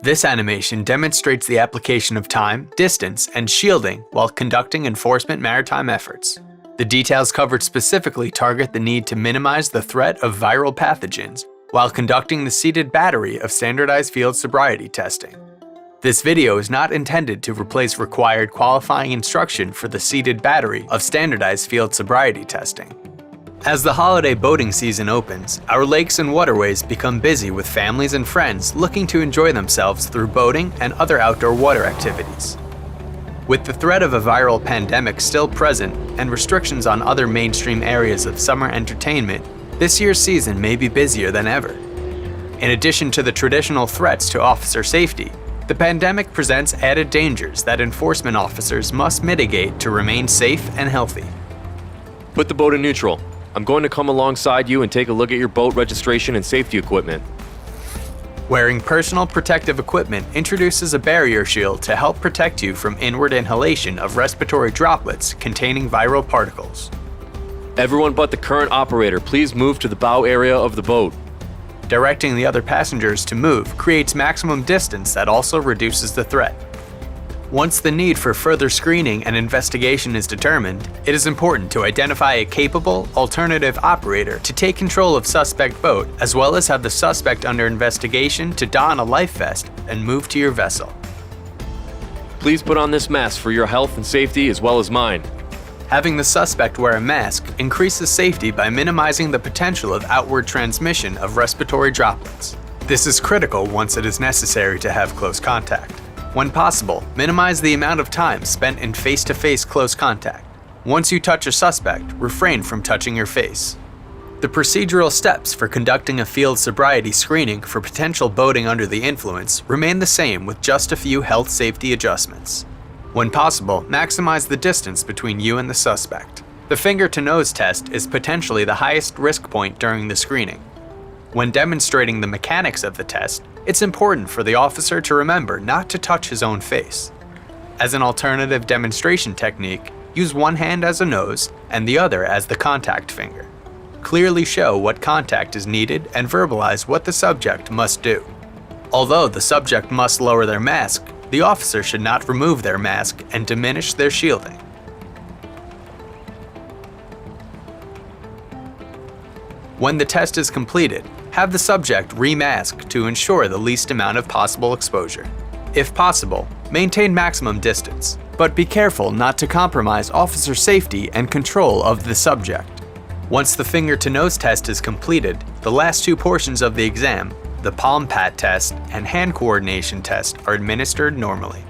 This animation demonstrates the application of time, distance, and shielding while conducting enforcement maritime efforts. The details covered specifically target the need to minimize the threat of viral pathogens while conducting the seated battery of standardized field sobriety testing. This video is not intended to replace required qualifying instruction for the seated battery of standardized field sobriety testing. As the holiday boating season opens, our lakes and waterways become busy with families and friends looking to enjoy themselves through boating and other outdoor water activities. With the threat of a viral pandemic still present and restrictions on other mainstream areas of summer entertainment, this year's season may be busier than ever. In addition to the traditional threats to officer safety, the pandemic presents added dangers that enforcement officers must mitigate to remain safe and healthy. Put the boat in neutral. I'm going to come alongside you and take a look at your boat registration and safety equipment. Wearing personal protective equipment introduces a barrier shield to help protect you from inward inhalation of respiratory droplets containing viral particles. Everyone but the current operator, please move to the bow area of the boat. Directing the other passengers to move creates maximum distance that also reduces the threat. Once the need for further screening and investigation is determined, it is important to identify a capable, alternative operator to take control of suspect boat, as well as have the suspect under investigation to don a life vest and move to your vessel. Please put on this mask for your health and safety as well as mine. Having the suspect wear a mask increases safety by minimizing the potential of outward transmission of respiratory droplets. This is critical once it is necessary to have close contact. When possible, minimize the amount of time spent in face-to-face close contact. Once you touch a suspect, refrain from touching your face. The procedural steps for conducting a field sobriety screening for potential boating under the influence remain the same with just a few health safety adjustments. When possible, maximize the distance between you and the suspect. The finger-to-nose test is potentially the highest risk point during the screening. When demonstrating the mechanics of the test, it's important for the officer to remember not to touch his own face. As an alternative demonstration technique, use one hand as a nose and the other as the contact finger. Clearly show what contact is needed and verbalize what the subject must do. Although the subject must lower their mask, the officer should not remove their mask and diminish their shielding. When the test is completed, have the subject re-mask to ensure the least amount of possible exposure. If possible, maintain maximum distance, but be careful not to compromise officer safety and control of the subject. Once the finger-to-nose test is completed, the last two portions of the exam, the palm pat test and hand coordination test, are administered normally.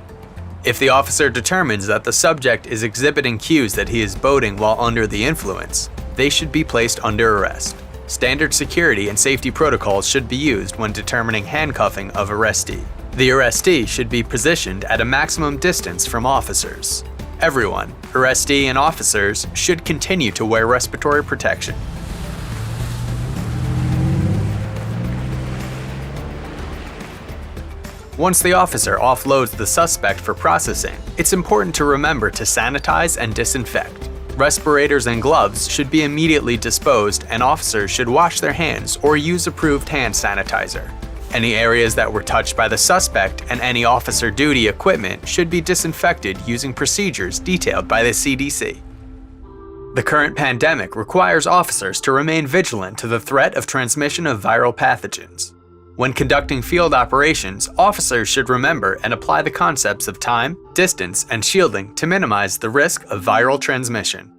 If the officer determines that the subject is exhibiting cues that he is boating while under the influence, they should be placed under arrest. Standard security and safety protocols should be used when determining handcuffing of arrestee. The arrestee should be positioned at a maximum distance from officers. Everyone, arrestee and officers, should continue to wear respiratory protection. Once the officer offloads the suspect for processing, it's important to remember to sanitize and disinfect. Respirators and gloves should be immediately disposed, and officers should wash their hands or use approved hand sanitizer. Any areas that were touched by the suspect and any officer duty equipment should be disinfected using procedures detailed by the CDC. The current pandemic requires officers to remain vigilant to the threat of transmission of viral pathogens. When conducting field operations, officers should remember and apply the concepts of time, distance, and shielding to minimize the risk of viral transmission.